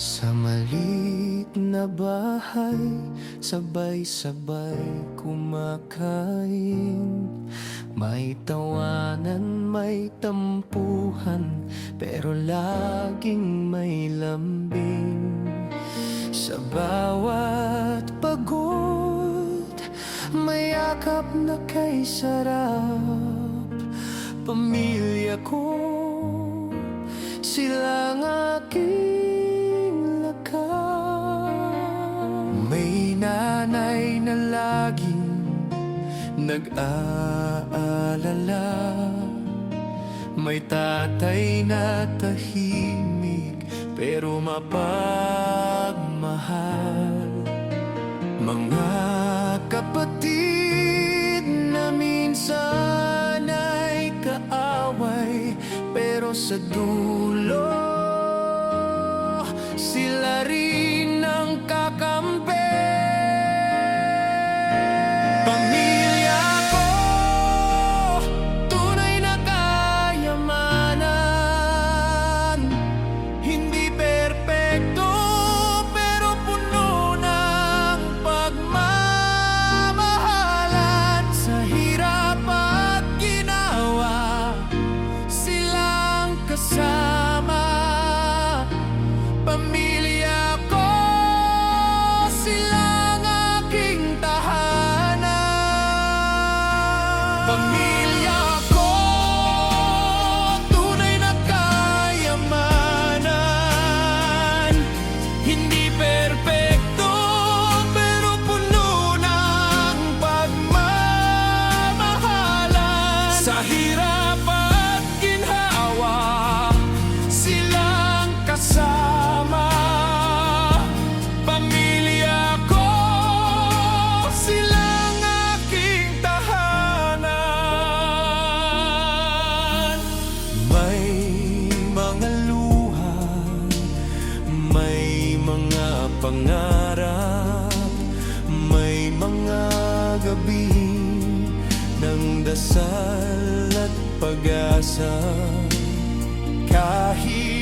Sa maliit na bahay, sabay-sabay kumakain. May tawanan, may tampuhan, pero laging may lambing. Sa bawat pagod, may yakap na kay sarap. Pamilya ko, silang aking lakas. May nanay na laging nag-aalala, may tatay na tahimik pero mapagmahal. Mga kapatid na minsan ay kaaway, pero sa dulo sila rin ang kakampi. Pamilya ko, tunay na kayamanan. Hindi perpekto, pero puno ng pagmamahalan. Sa hirap at ginawa, silang kasama. Pamilya ko, silang aking tahanan. Pamilya ko, tunay na kayamanan. Hindi perpekto, pero puno ng pagmamahalan. Sa hirap at ginhawa, silang kasama. Pamilya ko, silang aking tahanan. May mga luha, may mga pangarap, may mga gabi ng dasal at pag-asa. Kahit